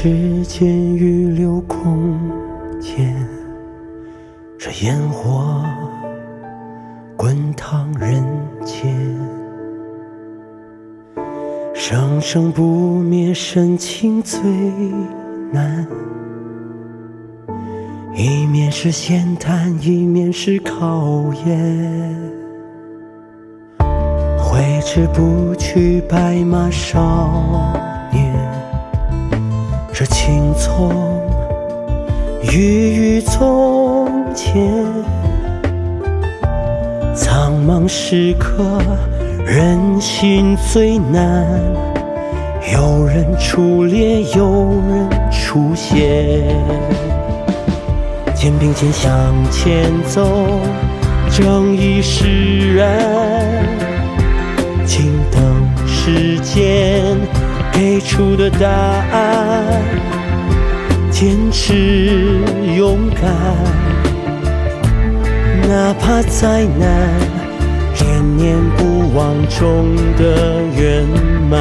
时间预留空间，这烟火滚烫人间，生生不灭，深情最难。一面是闲谈，一面是考验。挥之不去，白马少年，这青葱郁郁从前。苍茫时刻，人心最难，有人出列，有人出现。肩并肩向前走，正义使然，静等时间给出的答案。坚持勇敢，哪怕再难，念念不忘中的圆满。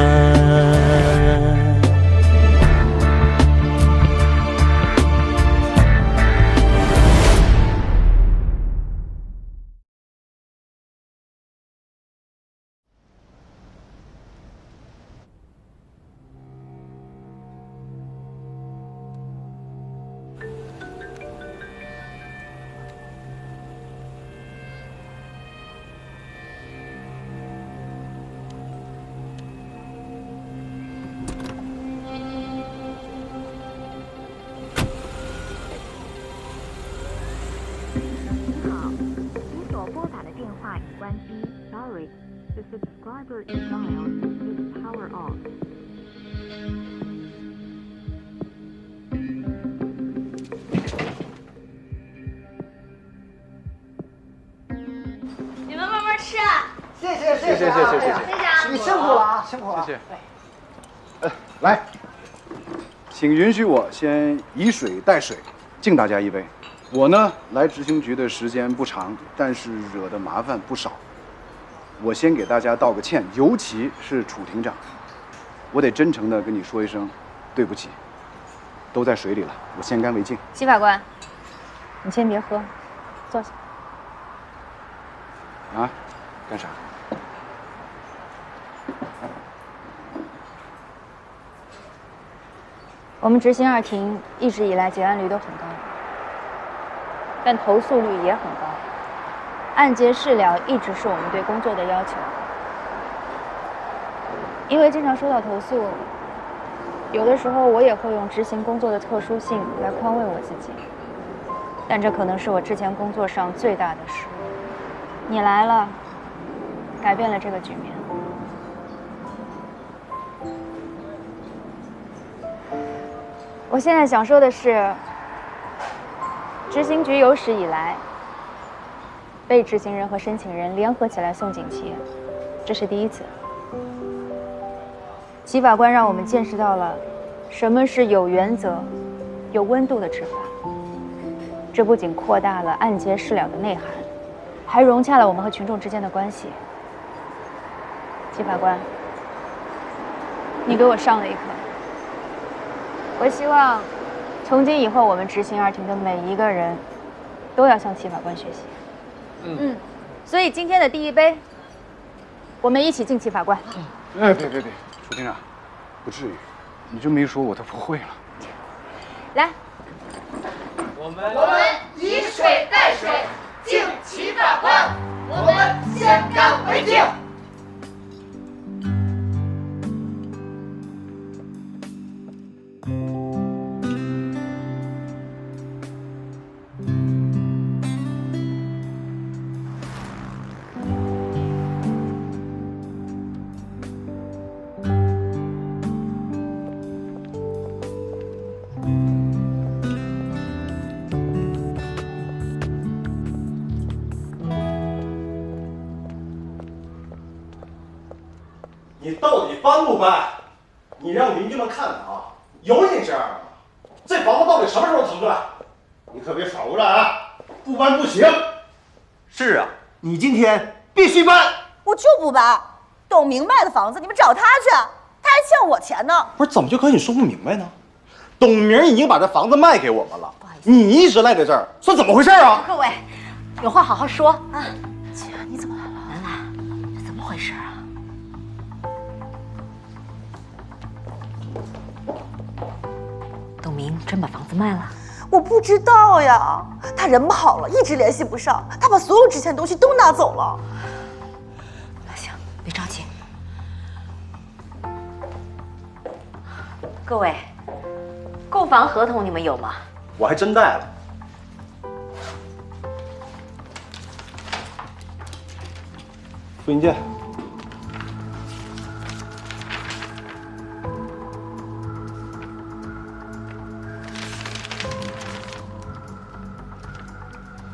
Sorry, the subscriber is dialed is power off. 你们慢慢吃啊！谢谢，你辛苦了啊，辛苦了。谢谢。来，请允许我先以水代水，敬大家一杯。我呢，来执行局的时间不长，但是惹的麻烦不少。我先给大家道个歉，尤其是楚庭长，我得真诚地跟你说一声对不起。都在水里了，我先干为敬。齐法官，你先别喝，坐下。啊，干啥？我们执行二庭一直以来结案率都很高，但投诉率也很高。案结事了一直是我们对工作的要求。因为经常收到投诉，有的时候我也会用执行工作的特殊性来宽慰我自己，但这可能是我之前工作上最大的失误。你来了，改变了这个局面。我现在想说的是，执行局有史以来，被执行人和申请人联合起来送锦旗，这是第一次。齐法官让我们见识到了什么是有原则、有温度的执法。这不仅扩大了案结事了的内涵，还融洽了我们和群众之间的关系。齐法官，你给我上了一课。我希望从今以后，我们执行二庭的每一个人都要向齐法官学习。所以今天的第一杯，我们一起敬齐法官。哎，别，楚庭长，不至于，你这么一说，我都不会了。来，我们以水代水，敬齐法官。我们先干为敬。你到底搬不搬？你让邻居们看看啊，有你这样的吗？这房子到底什么时候腾出来？你可别耍无赖啊！不搬不行。是啊，你今天必须搬。我就不搬，董明白的房子你们找他去，他还欠我钱呢。不是，怎么就跟你说不明白呢？董明已经把这房子卖给我们了，你一直赖在这儿，算怎么回事啊？各位，有话好好说啊！姐，你怎么来了？兰兰，这怎么回事啊？董明真把房子卖了？我不知道呀，他人跑了，一直联系不上，他把所有值钱东西都拿走了。那行，别着急。各位，购房合同你们有吗？我还真带了。复印件。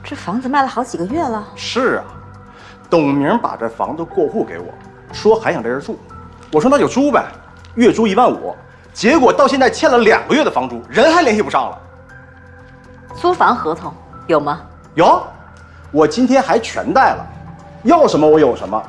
这房子卖了好几个月了。是啊，董明把这房子过户给我，说还想在这儿住。我说那就租呗，月租15000，结果到现在欠了2个月的房租，人还联系不上了。租房合同有吗？有，我今天还全带了，要什么我有什么。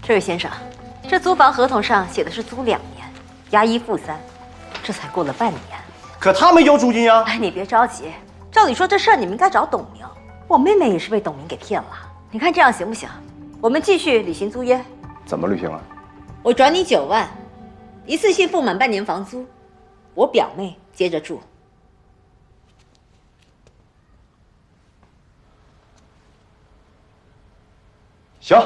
这位先生，这租房合同上写的是租2年，押1付3，这才过了半年。可他没交租金呀！哎，你别着急，照理说这事儿你们应该找董明，我妹妹也是被董明给骗了。你看这样行不行？我们继续履行租约。怎么履行啊？我转你9万，一次性付满半年房租，我表妹接着住。行。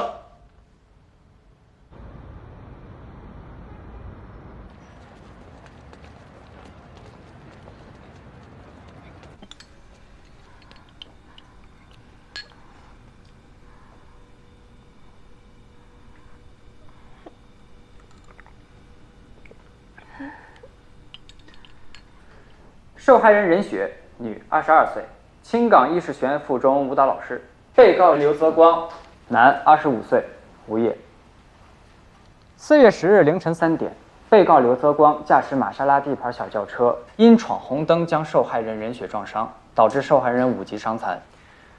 受害人任雪，女，22岁，青港艺术学院附中舞蹈老师。被告刘泽光，男，25岁，无业。4月10日凌晨3点，被告刘泽光驾驶玛莎拉蒂牌小轿车，因闯红灯将受害人任雪撞伤，导致受害人5级伤残。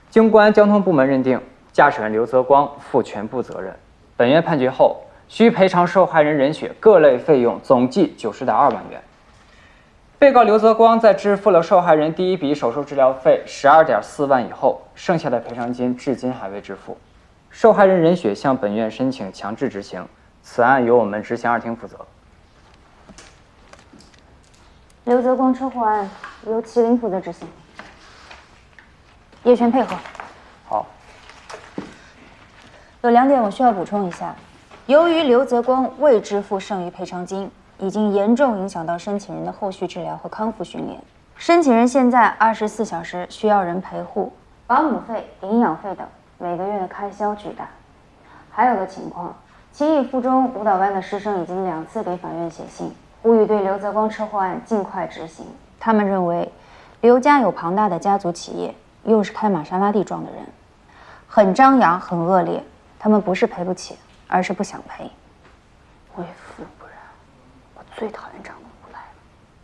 经公安交通部门认定，驾驶人刘泽光负全部责任。本院判决后，需赔偿受害人任雪各类费用总计90.2万元。被告刘泽光在支付了受害人第一笔手术治疗费12.4万以后，剩下的赔偿金至今还未支付。受害人任雪向本院申请强制执行，此案由我们执行2厅负责。刘泽光车祸案由麒麟负责执行，叶璇配合。好。有2点我需要补充一下，由于刘泽光未支付剩余赔偿金，已经严重影响到申请人的后续治疗和康复训练。申请人现在24小时需要人陪护，保姆费、营养费等，每个月的开销巨大。还有个情况，青艺附中舞蹈班的师生已经2次给法院写信，呼吁对刘泽光车祸案尽快执行。他们认为，刘家有庞大的家族企业，又是开玛莎拉蒂庄的人，很张扬，很恶劣。他们不是赔不起，而是不想赔。为富不仁，我最讨厌这样的无赖了。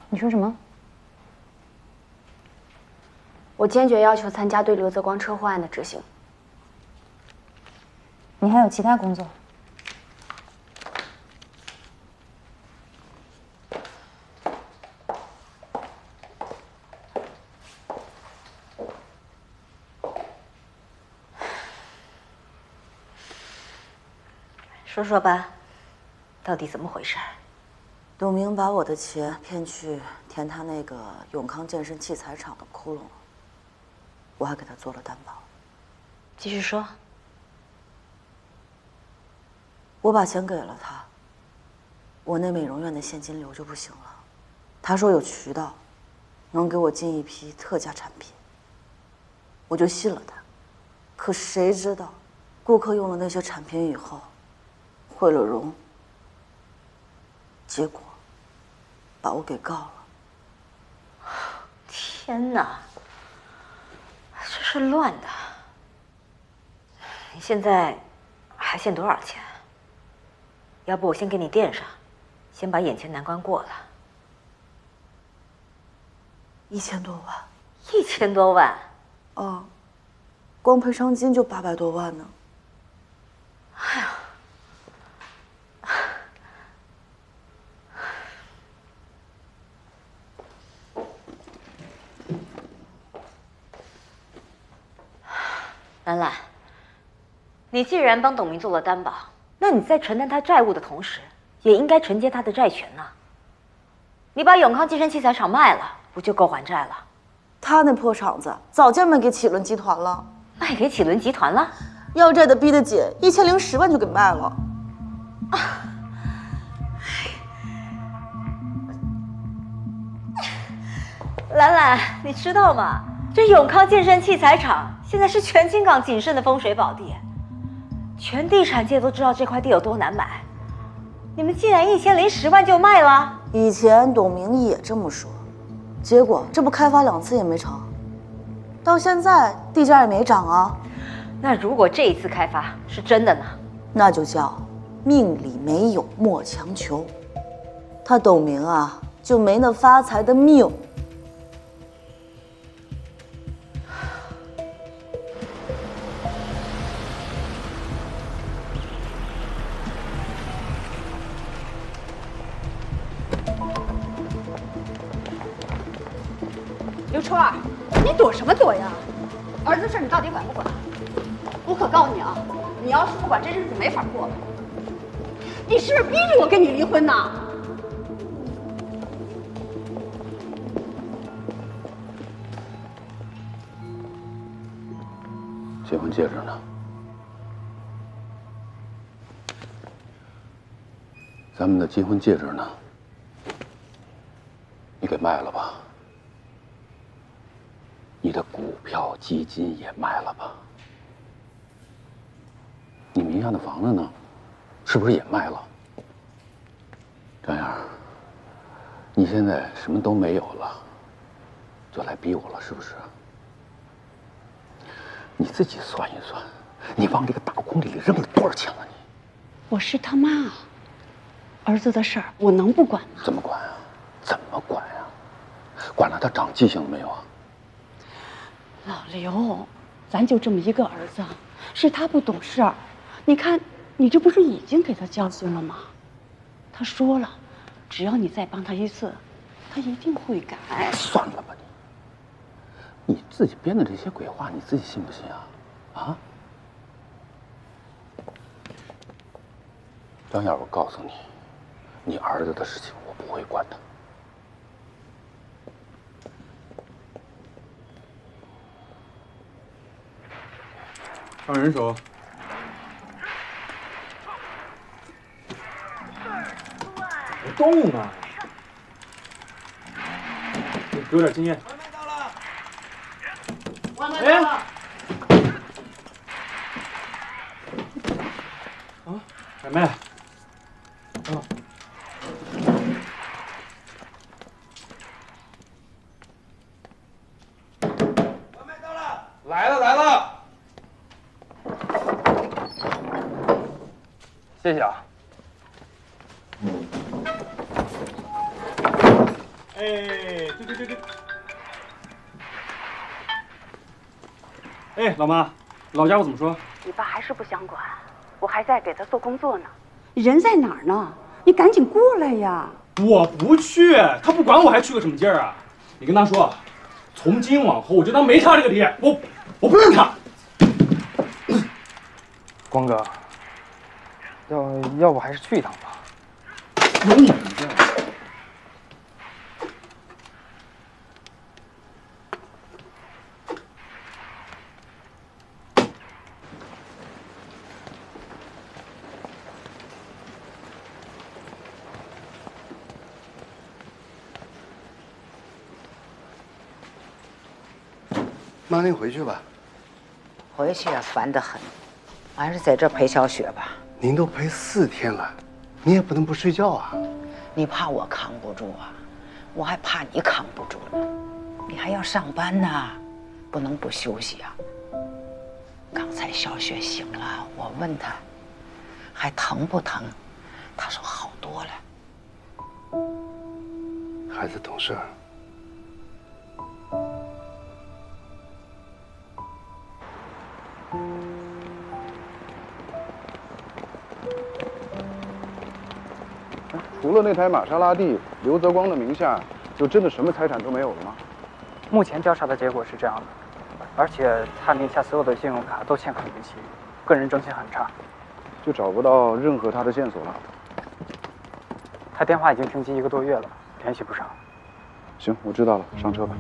你说什么？我坚决要求参加对刘泽光车祸案的执行。你还有其他工作？说说吧，到底怎么回事？董明把我的钱骗去填他那个永康健身器材厂的窟窿了，我还给他做了担保。继续说。我把钱给了他，我那美容院的现金流就不行了。他说有渠道，能给我进一批特价产品，我就信了他。可谁知道，顾客用了那些产品以后，毁了容，结果把我给告了。天哪，这是乱的！你现在还欠多少钱？要不我先给你垫上，先把眼前难关过了。1000多万，1000多万。啊，光赔偿金就800多万呢。哎呀，兰兰，你既然帮董明做了担保，那你在承担他债务的同时，也应该承接他的债权呐。你把永康健身器材厂卖了，不就够还债了？他那破厂子早就卖给启伦集团了。卖给启伦集团了？要债的逼得紧，1010万就给卖了。兰兰，你知道吗？这永康健身器材厂现在是全京港仅剩的风水宝地，全地产界都知道这块地有多难买。你们竟然1010万就卖了？以前董明也这么说，结果这不开发2次也没成，到现在地价也没涨啊。那如果这一次开发是真的呢？那就叫命里没有莫强求。他董明啊，就没那发财的命。刘初儿，你躲什么躲呀？儿子的事你到底管不管？我可告诉你啊，你要是不管，这日子没法过了。你是不是逼着我跟你离婚呢？结婚戒指呢？咱们的结婚戒指呢？你给卖了吧？你的股票基金也卖了吧？你名下的房子呢？是不是也卖了？张燕，你现在什么都没有了，就来逼我了，是不是？你自己算一算，你往这个大筐里扔了多少钱了？你？我是他妈，儿子的事儿我能不管吗？怎么管啊？怎么管呀？管了他长记性了没有啊？老刘，咱就这么一个儿子，是他不懂事儿。你看，你这不是已经给他教训了吗？他说了，只要你再帮他一次，他一定会改。算了吧你自己编的这些鬼话，你自己信不信啊？啊？张燕，我告诉你，你儿子的事情我不会管的。上人手。别动啊！给我点经验。哎！啊，小妹。来了来了。谢谢啊。哎，对。哎，老妈，老家伙怎么说？你爸还是不想管，我还在给他做工作呢。人在哪儿呢？你赶紧过来呀！我不去，他不管我还去个什么劲儿啊？你跟他说，从今往后我就当没他这个爹，我不认他。光哥，要不还是去一趟吧？有你这样。妈，您回去吧。回去啊，烦得很。我还是在这陪小雪吧。您都陪4天了，你也不能不睡觉啊。你怕我扛不住啊？我还怕你扛不住呢。你还要上班呢，不能不休息啊。刚才小雪醒了，我问她还疼不疼，她说好多了。孩子懂事儿。除了那台玛莎拉蒂，刘泽光的名下就真的什么财产都没有了吗？目前调查的结果是这样的，而且他名下所有的信用卡都欠款逾期，个人征信很差，就找不到任何他的线索了。他电话已经停机1个多月了，联系不上。行，我知道了，上车吧。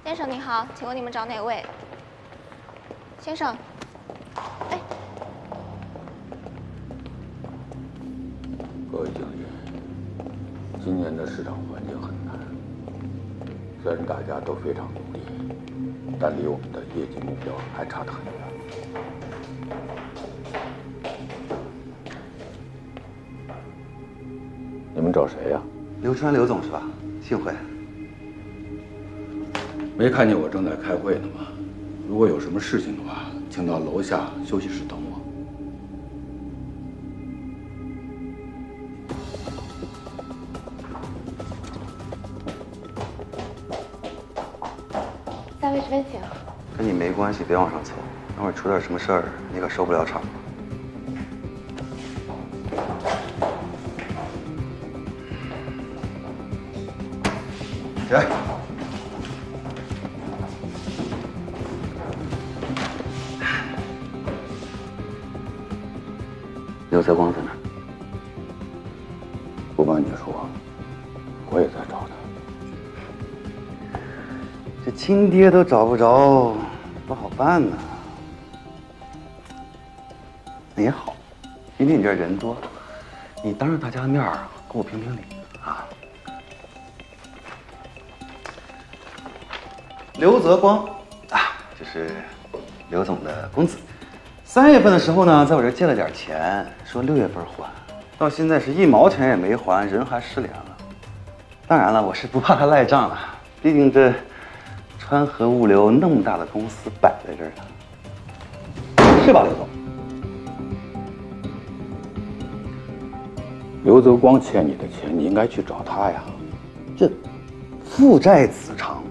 先生您好，请问你们找哪位？先生，哎，各位经理，今年的市场环境很难，虽然大家都非常努力，但离我们的业绩目标还差得很远。你们找谁呀？刘川，刘总是吧？幸会。没看见我正在开会呢吗？如果有什么事情的话，请到楼下休息室等我。3位这边请。跟你没关系，别往上凑。等会儿出点什么事儿，你可收不了场。起来。刘泽光在哪？不瞒你说，我也在找他。这亲爹都找不着，不好办呢。那也好，今天你这人多，你当着大家的面给我评评理啊。刘泽光啊，这是刘总的公子。3月份的时候呢，在我这儿借了点钱，说6月份还，到现在是1毛钱也没还，人还失联了。当然了，我是不怕他赖账了，毕竟这川河物流那么大的公司摆在这儿呢，是吧，刘总？刘泽光欠你的钱，你应该去找他呀。这父债子偿，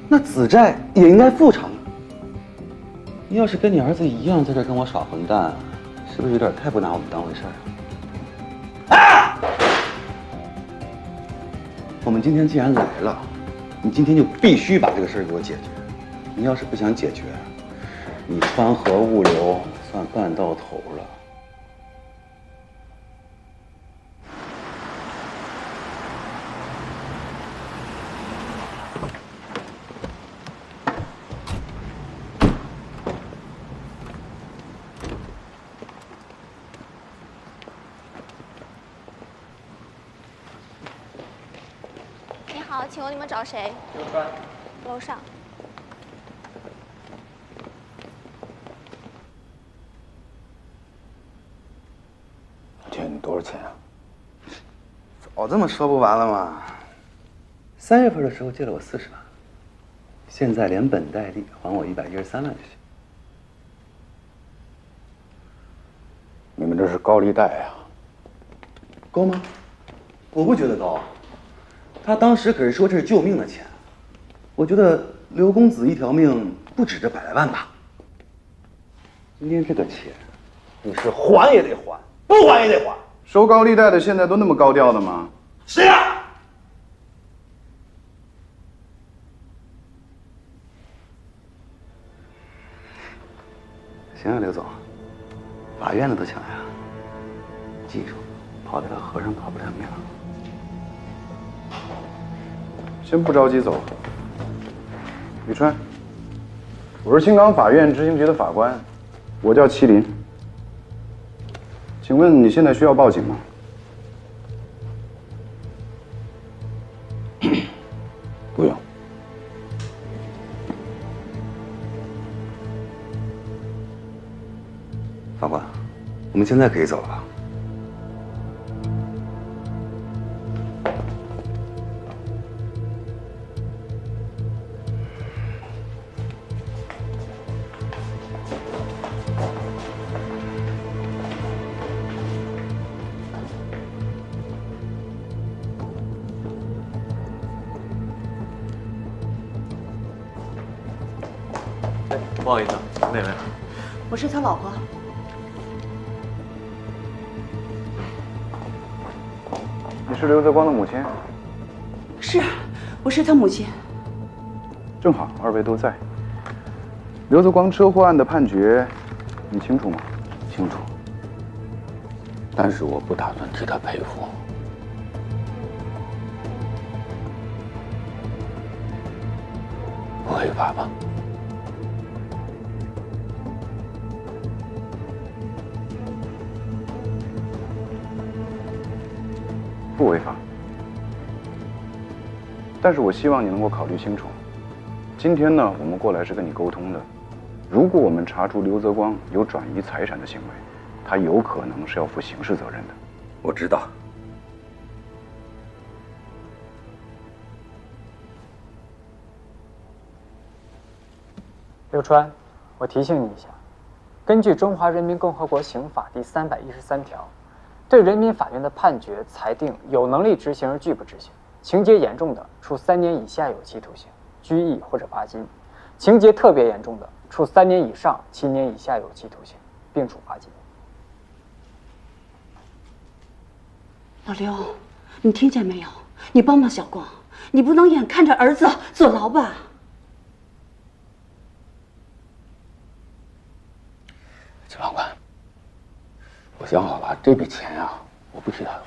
那子债也应该父偿。你要是跟你儿子一样在这跟我耍混蛋，是不是有点太不拿我们当回事儿啊？我们今天既然来了，你今天就必须把这个事儿给我解决。你要是不想解决，你川河物流算办到头了。好，请问你们找谁？刘川。楼上。欠你多少钱啊？早这么说不完了吗？3月份的时候借了我40万，现在连本带利还我113万就行。你们这是高利贷呀？高吗？我不觉得高。他当时可是说这是救命的钱，我觉得刘公子一条命不止这100来万吧。今天这个钱，你是还也得还，不还也得还。收高利贷的现在都那么高调的吗？是啊。行啊，刘总，法院的都抢呀。记住，跑得了和尚跑不了庙。先不着急走。宇川，我是青冈法院执行局的法官，我叫麒麟。请问你现在需要报警吗？不用。法官，我们现在可以走了吧？不好意思，哪位？我是他老婆。你是刘泽光的母亲？是，我是他母亲。正好，二位都在。刘泽光车祸案的判决，你清楚吗？清楚。但是我不打算替他赔付。不违法吧？不违法，但是我希望你能够考虑清楚。今天呢，我们过来是跟你沟通的。如果我们查出刘泽光有转移财产的行为，他有可能是要负刑事责任的。我知道。刘川，我提醒你一下，根据《中华人民共和国刑法》第313条。对人民法院的判决裁定有能力执行而拒不执行，情节严重的，处3年以下有期徒刑、拘役或者罚金；情节特别严重的，处3年以上7年以下有期徒刑，并处罚金。老刘，你听见没有？你帮帮小光，你不能眼看着儿子坐牢吧？秦法官。我想好了，这笔钱啊，我不替他还。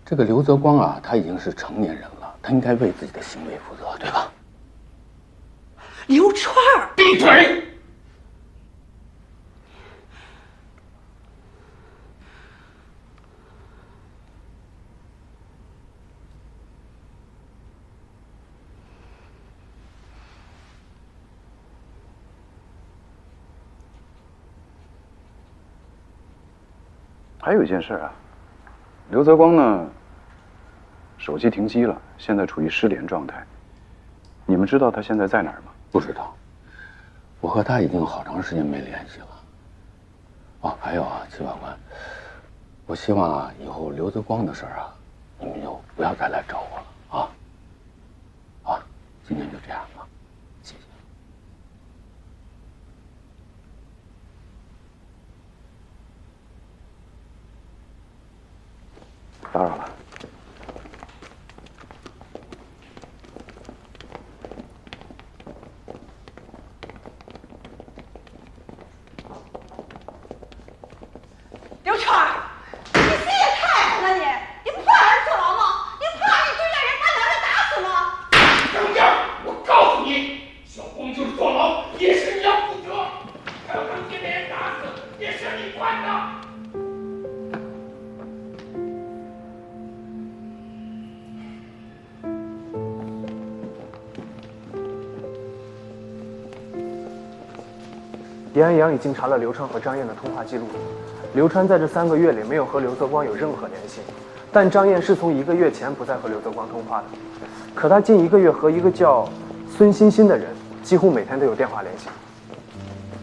这个刘泽光啊，他已经是成年人了，他应该为自己的行为负责，对吧？刘川儿，闭嘴！还有一件事啊，刘泽光呢，手机停机了，现在处于失联状态。你们知道他现在在哪儿吗？不知道，我和他已经好长时间没联系了。哦，还有啊，秦法官，我希望啊，以后刘泽光的事儿啊，你们就不要再来找我了啊。啊，今天就这样吧，谢谢。打扰了。刘川，你心也太狠了你！你不怕儿子坐牢吗？你怕你对着人把男人打死吗？张燕，我告诉你，小光就是坐牢，也是你要负责。还有他今天人打死，也是你管的。严安阳已经查了刘川和张燕的通话记录。刘川在这3个月里没有和刘泽光有任何联系，但张燕是从1个月前不再和刘泽光通话的。可他近1个月和一个叫孙欣欣的人几乎每天都有电话联系。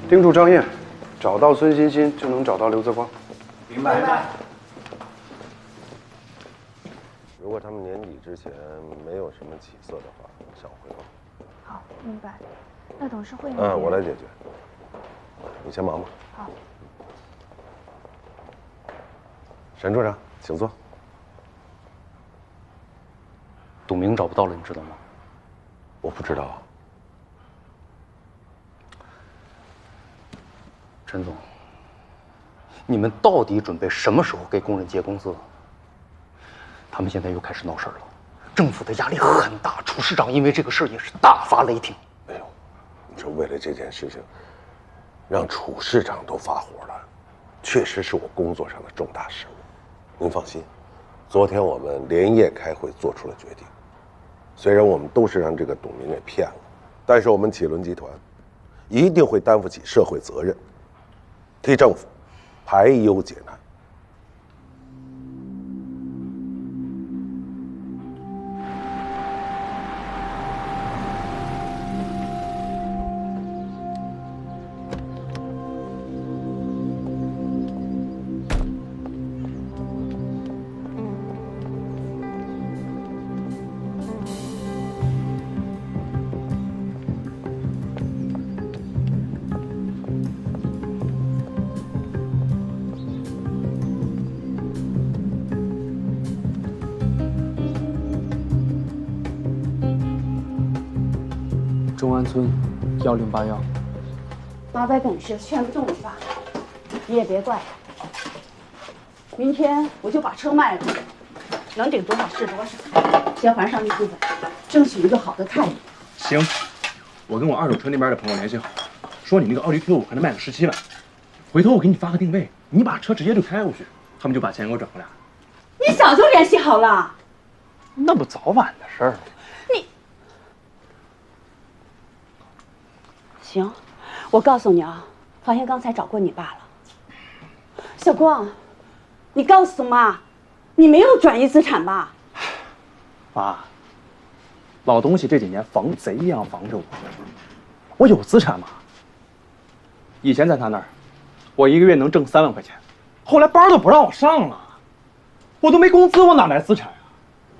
叮嘱张燕，找到孙欣欣就能找到刘泽光。明白。如果他们年底之前没有什么起色的话，向我汇报。好，明白。那董事会呢？我来解决。你先忙吧。好。沈处长，请坐。董明找不到了，你知道吗？我不知道。陈总，你们到底准备什么时候给工人结工资？他们现在又开始闹事了，政府的压力很大，楚市长因为这个事儿也是大发雷霆。哎呦，你说为了这件事情，让楚市长都发火了，确实是我工作上的重大失误。您放心，昨天我们连夜开会做出了决定。虽然我们都是让这个董明给骗了，但是我们启伦集团一定会担负起社会责任，替政府排忧解难。中安村1081。八百本事劝不动你吧，你也别怪我。明天我就把车卖了，能顶多少是多少，先还上利息本，争取一个好的态度。行，我跟我二手车那边的朋友联系好，说你那个奥迪 Q5可能卖个17万，回头我给你发个定位，你把车直接就开过去，他们就把钱给我转回来。你早就联系好了，那不早晚的事儿吗？行，我告诉你啊，方贤刚才找过你爸了。小光，你告诉妈，你没有转移资产吧？妈，老东西这几年防贼一样防着我有资产吗？以前在他那儿，我一个月能挣3万块钱，后来班都不让我上了，我都没工资，我哪来资产啊？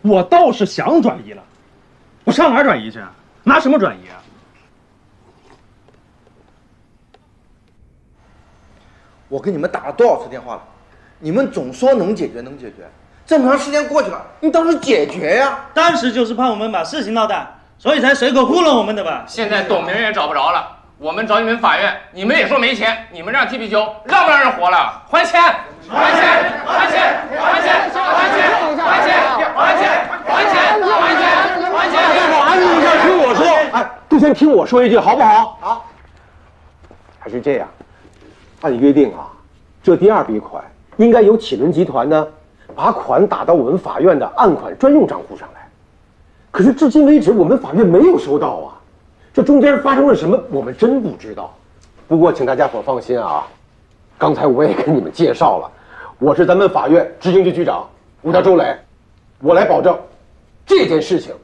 我倒是想转移了，我上哪儿转移去？拿什么转移啊？我给你们打了多少次电话了？你们总说能解决，能解决。这么长时间过去了，你倒是解决呀！当时就是怕我们把事情闹大，所以才随口糊弄我们的吧？现在董明也找不着了，我们找你们法院，你们也说没钱，你们让踢皮球，让不让人活了？还钱！还钱！还钱！还钱！还钱！还钱！还钱！还钱！还钱！还钱！安静一下，听我说。哎，都先听我说一句，好不好？啊，还是这样。按约定啊，这第2笔款应该由启伦集团呢把款打到我们法院的案款专用账户上来。可是至今为止，我们法院没有收到啊，这中间发生了什么，我们真不知道。不过请大家伙放心啊，刚才我也跟你们介绍了，我是咱们法院执行局局长，我叫周磊，我来保证这件事情，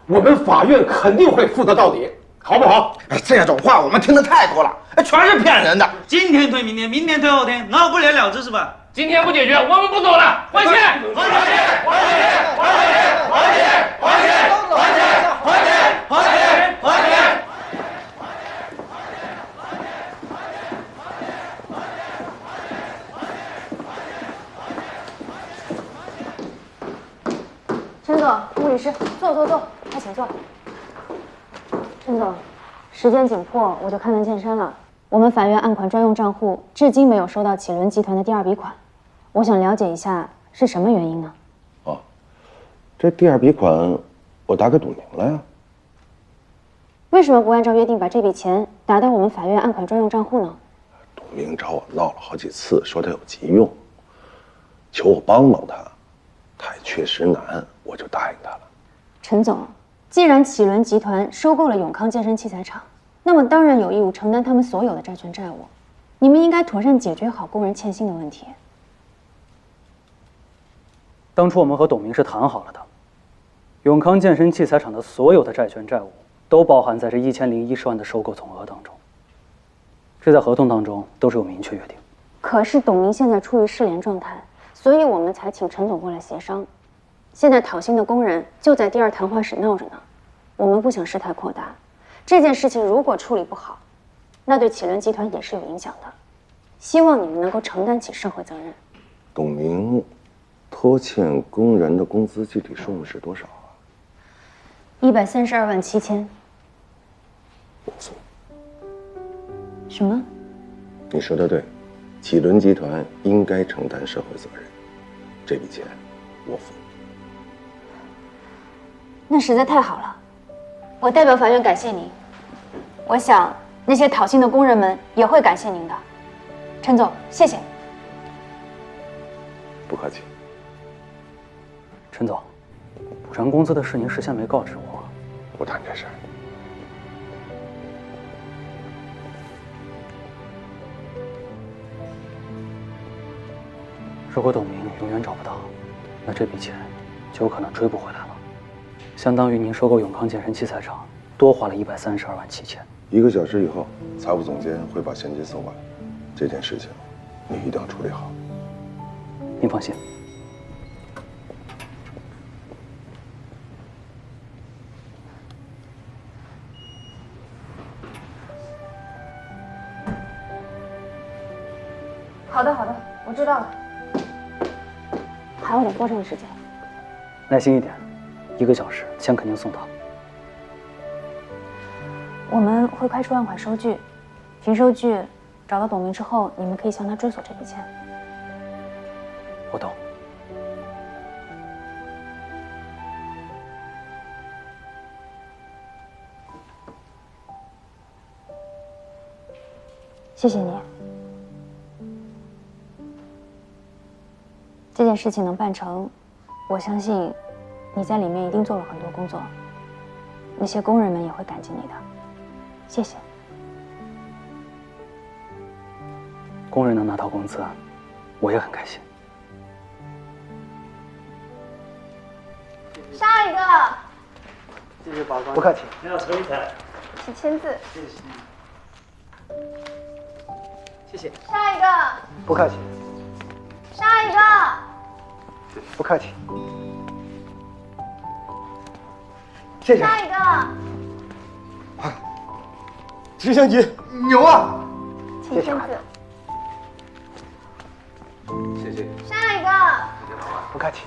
我们法院肯定会负责到底。好不好？哎，这种话我们听得太多了，哎，全是骗人的。今天推明天，明天推后天，闹不了了之是吧？今天不解决，我们不走了，还钱！还钱！还钱！还钱！还钱！还钱！还钱！还钱！还钱！还钱！陈总，穆律师，坐，快请坐。陈总，时间紧迫，我就开门见山了。我们法院案款专用账户至今没有收到启伦集团的第2笔款，我想了解一下是什么原因呢？哦，这第2笔款我打给董明了呀。为什么不按照约定把这笔钱打到我们法院案款专用账户呢？董明找我闹了好几次，说他有急用，求我帮帮他，他也确实难，我就答应他了。陈总，既然启伦集团收购了永康健身器材厂，那么当然有义务承担他们所有的债权债务。你们应该妥善解决好工人欠薪的问题。当初我们和董明是谈好了的，永康健身器材厂的所有的债权债务都包含在这1010万的收购总额当中，这在合同当中都是有明确约定。可是董明现在处于失联状态，所以我们才请陈总过来协商。现在讨薪的工人就在第2谈话室闹着呢，我们不想事态扩大。这件事情如果处理不好，那对启伦集团也是有影响的。希望你们能够承担起社会责任。董明拖欠工人的工资具体数目是多少啊？132万7千。我付。什么？你说的对，启伦集团应该承担社会责任，这笔钱我付。那实在太好了，我代表法院感谢您。我想那些讨薪的工人们也会感谢您的。陈总，谢谢。不客气。陈总，补偿工资的事您事先没告知我。不谈这事儿。如果董明永远找不到，那这笔钱就有可能追不回来了，相当于您收购永康健身器材厂多花了132万7千。1个小时以后，财务总监会把现金送过来。这件事情你一定要处理好。您放心。好的，好的，我知道了。还有点多长时间？耐心一点，1个小时，钱肯定送到。我们会开出案款收据，凭收据找到董明之后，你们可以向他追索这笔钱。我懂。谢谢你。这件事情能办成，我相信你在里面一定做了很多工作，那些工人们也会感激你的。谢谢。工人能拿到工资，我也很开心。下一个，谢谢法官。不客气。你要抽一台，请签字。谢谢。下一个，不客气。下一个，不客气。谢谢。下一个，直升机牛啊！请签字。谢谢。下一个，不客气。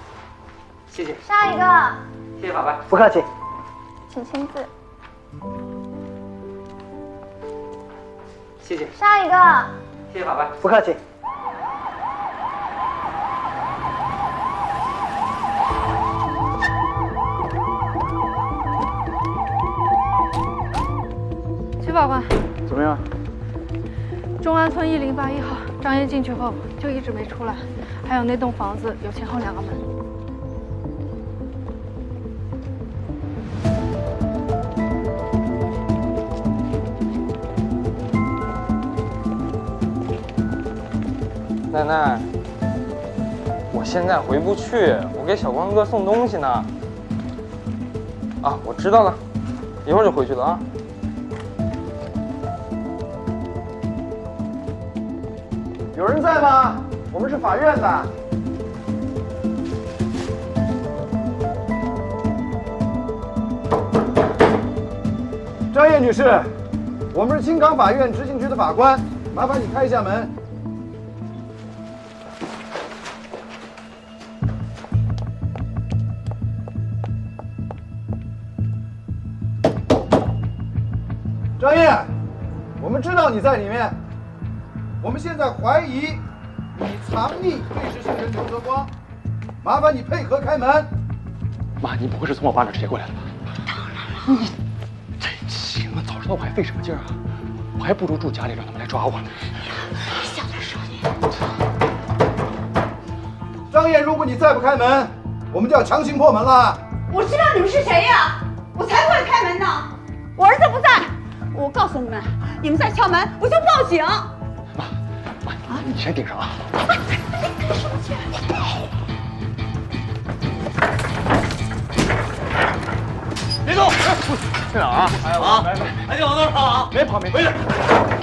谢谢。下一个，谢谢法官。不客气。请签字。谢谢。下一个，谢谢法官。不客气。徐法官，怎么样？中安村1081号，张燕进去后就一直没出来，还有那栋房子有前后2个门。奶奶，我现在回不去，我给小光哥送东西呢。啊，我知道了，一会儿就回去了啊。有人在吗？我们是法院的。张燕女士，我们是青冈法院执行局的法官，麻烦你开一下门。张燕，我们知道你在里面，我们现在怀疑你藏匿被执行人刘泽光，麻烦你配合开门。妈，你不会是从我爸那儿劫过来的吧？当然了，你真行啊！早知道我还费什么劲儿啊？我还不如住家里让他们来抓我呢。小点声音。张燕，如果你再不开门，我们就要强行破门了。我知道你们是谁呀，我才不会开门呢。我儿子不在，我告诉你们，你们再敲门，我就报警。妈，你先顶上啊！你干什么去？我跑。别动！去哪儿啊？赶紧往那儿跑啊！别跑，别跑！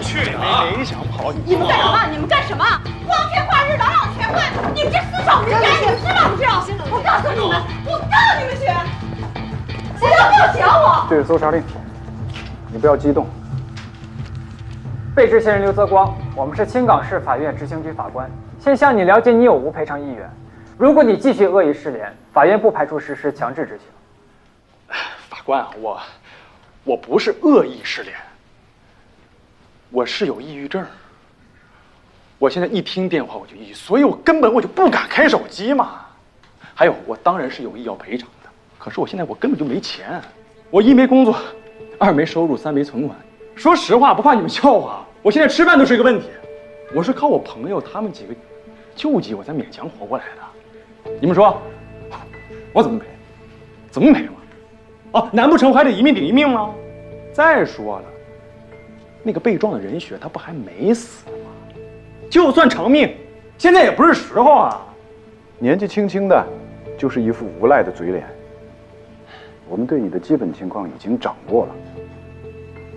去哪儿？没想跑，你们干什么？你们干什么？光天化日，朗朗全会！你们这私闯民宅，你们知道不知道？我告诉你们，我告你们去！谁要报警我？这是搜查令，你不要激动。被执行人刘泽光，我们是青冈市法院执行局法官，先向你了解你有无赔偿意愿。如果你继续恶意失联，法院不排除实施强制执行。法官啊，我不是恶意失联，我是有抑郁症。我现在一听电话我就抑郁，所以我根本就不敢开手机嘛。还有，我当然是有意要赔偿的。可是我现在根本就没钱，我一没工作，二没收入，三没存款。说实话，不怕你们笑话，我现在吃饭都是一个问题。我是靠我朋友他们几个救济我才勉强活过来的。你们说，我怎么赔？怎么赔嘛？啊，难不成我还得一命顶一命吗？再说了，那个被撞的任雪他不还没死吗？就算偿命，现在也不是时候啊。年纪轻轻的，就是一副无赖的嘴脸。我们对你的基本情况已经掌握了。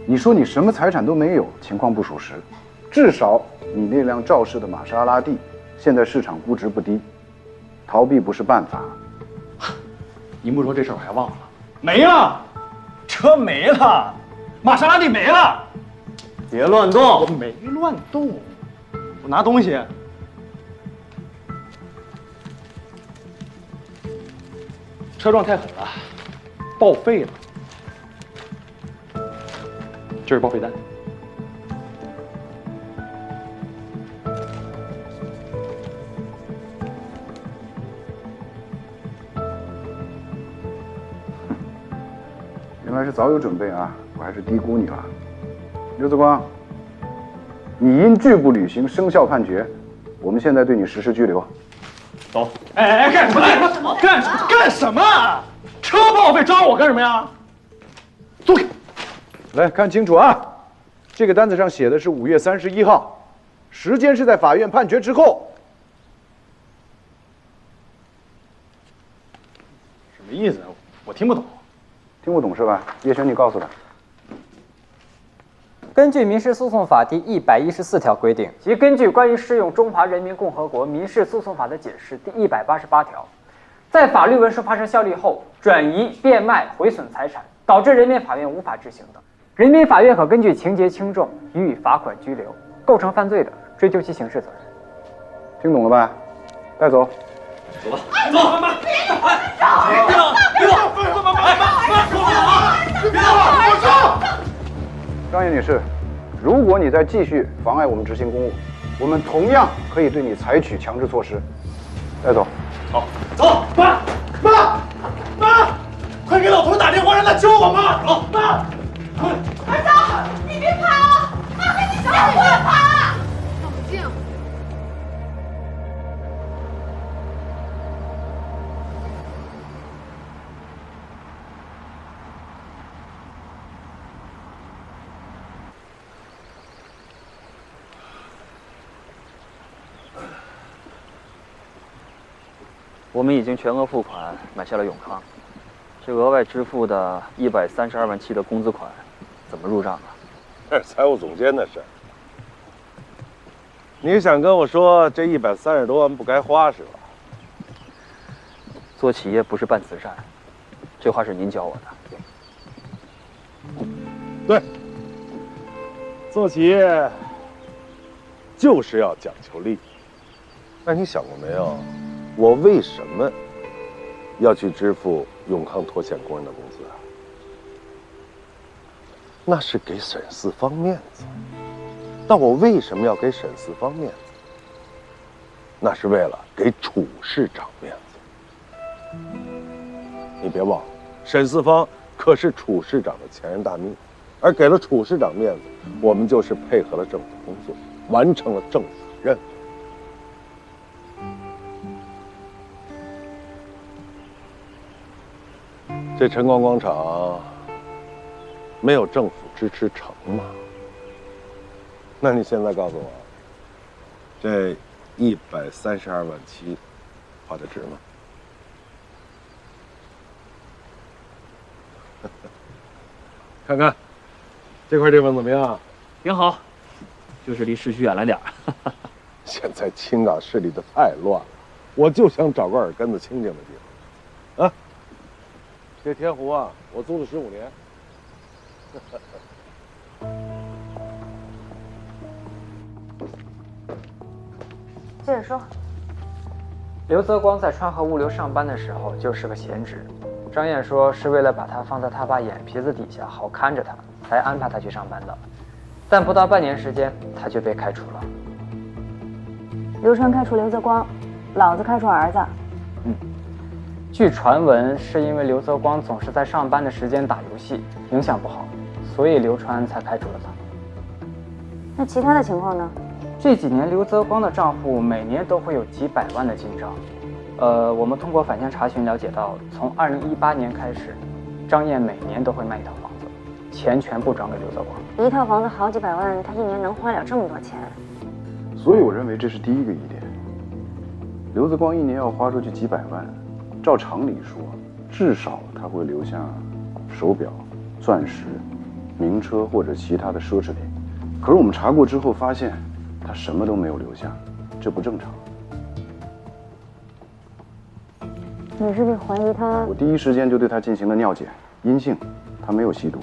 你说你什么财产都没有，情况不属实。至少你那辆肇事的玛莎拉蒂，现在市场估值不低，逃避不是办法。您不说这事儿我还忘了，没了，车没了，玛莎拉蒂没了。别乱动！我没乱动，我拿东西。车撞太狠了，报废了。这是报废单。原来是早有准备啊，我还是低估你了。刘泽光，你因拒不履行生效判决，我们现在对你实施拘留。走。哎，干什么？干什么？车报废抓我干什么呀？坐开。来看清楚啊，这个单子上写的是5月31号，时间是在法院判决之后。什么意思？我听不懂。听不懂是吧？叶璇，你告诉他。根据《民事诉讼法》第114条规定，及根据关于适用中华人民共和国民事诉讼法的解释第188条，在法律文书发生效力后，转移、变卖、毁损财产，导致人民法院无法执行的，人民法院可根据情节轻重予以罚款、拘留；构成犯罪的，追究其刑事责任。听懂了吧？带走。走吧，走，妈，别动，别动，别动，别动，我走。张燕女士，如果你再继续妨碍我们执行公务，我们同样可以对你采取强制措施。带走。好，走，妈，快给老头打电话，让他救我妈。走，妈。儿子，你别跑，妈跟你说，你别跑。冷静。我们已经全额付款买下了永康，这额外支付的132万7的工资款，怎么入账啊？这是财务总监的事儿。你想跟我说这130多万不该花是吧？做企业不是办慈善，这话是您教我的。对，做企业就是要讲求利益。那你想过没有？我为什么要去支付永康脱线工人的工资啊？那是给沈四方面子。但我为什么要给沈四方面子？那是为了给楚市长面子。你别忘了，沈四方可是楚市长的前任大秘，而给了楚市长面子，我们就是配合了政府工作，完成了政府任务。这晨光广场没有政府支持成吗？那你现在告诉我，这132万7花的值吗？看看这块地方怎么样？挺好，就是离市区远了点儿。现在青冈市里的太乱了，我就想找个耳根子清静的地方。啊，这天湖啊，我租了15年。接着说。刘泽光在川河物流上班的时候就是个闲职，张燕说是为了把他放在他爸眼皮子底下，好看着他，才安排他去上班的。但不到半年时间，他就被开除了。刘川开除刘泽光，老子开除儿子。据传闻，是因为刘泽光总是在上班的时间打游戏，影响不好，所以刘川才开除了他。那其他的情况呢？这几年刘泽光的账户每年都会有几百万的进账。我们通过反向查询了解到，从2018年开始，张燕每年都会卖一套房子，钱全部转给刘泽光。一套房子好几百万，他一年能花了这么多钱？所以我认为这是第一个疑点。刘泽光一年要花出去几百万，照常理说，至少他会留下手表、钻石、名车或者其他的奢侈品。可是我们查过之后发现，他什么都没有留下，这不正常。你是不是怀疑他？我第一时间就对他进行了尿检，阴性，他没有吸毒，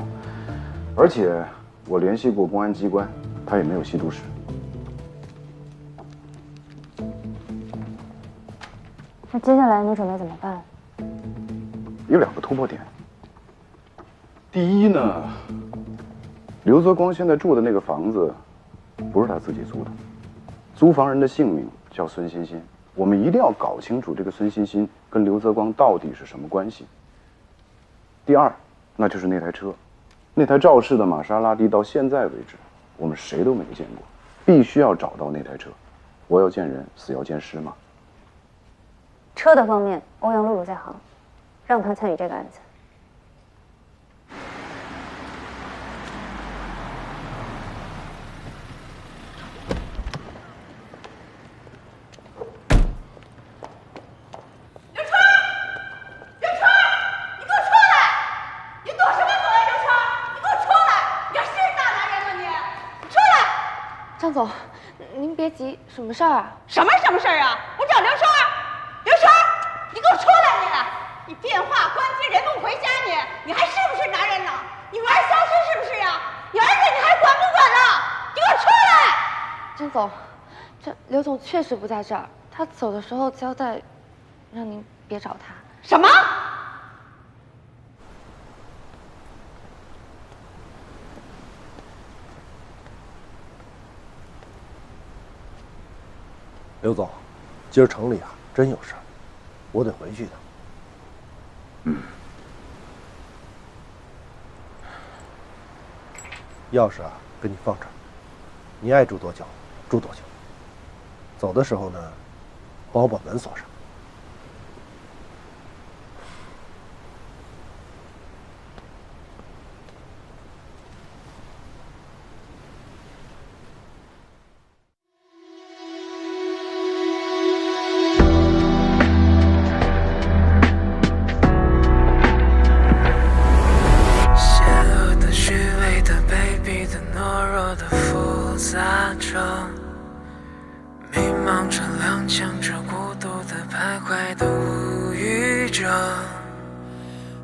而且我联系过公安机关，他也没有吸毒史。那接下来你准备怎么办？有2个突破点。第一呢，刘泽光现在住的那个房子，不是他自己租的，租房人的姓名叫孙欣欣。我们一定要搞清楚这个孙欣欣跟刘泽光到底是什么关系。第二，那就是那台车，那台肇事的玛莎拉蒂，到现在为止，我们谁都没见过，必须要找到那台车。活要见人，死要见尸嘛。车的方面，欧阳露露在行，让他参与这个案子。张总，您别急，什么事儿啊？什么事儿啊？我找刘川，刘川，你给我出来！你电话关机，人不回家，你还是不是男人呢？你玩消失是不是呀？你儿子你还管不管了？你给我出来！张总，这刘总确实不在这儿，他走的时候交代，让您别找他。什么？刘总，今儿城里啊真有事儿，我得回去的。钥匙啊，给你放这儿，你爱住多久住多久。走的时候呢，帮我把门锁上。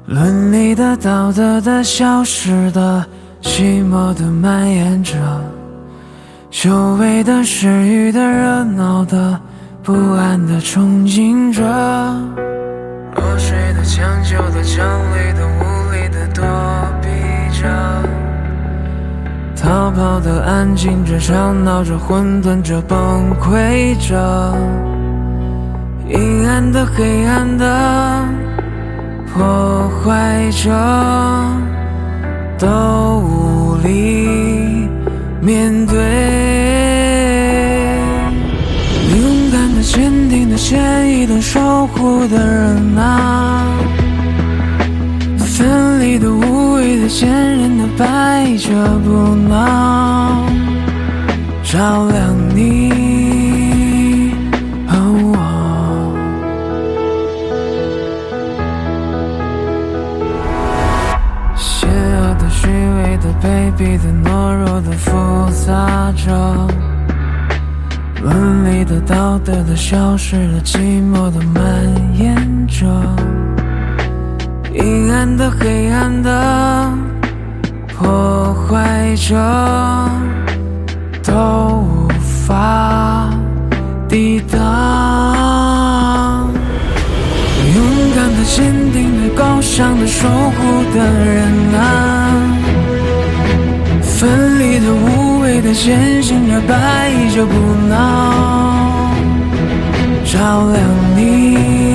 伦理的、道德的、消失的、寂寞的蔓延着，久违的、失语的、热闹的、不安的憧憬着，落水的、抢救的、奖励的、无力的躲避着，逃跑的、安静着、吵闹着、混沌着、崩溃着，阴暗的、黑暗的，破坏着，都无力面对。勇敢的、坚定的、坚毅的、守护的人啊，分离的、无谓的、坚韧的，百折不挠，照亮你和我。邪恶的、虚伪的、卑鄙的、懦弱的，复杂着，伦理的、道德的、消失的、寂寞的蔓延着，阴暗的、黑暗的，破坏着，都无法抵挡。勇敢的、坚定的、高尚的、守护的人啊，分离的、无谓的、坚信着、百折不挠，照亮你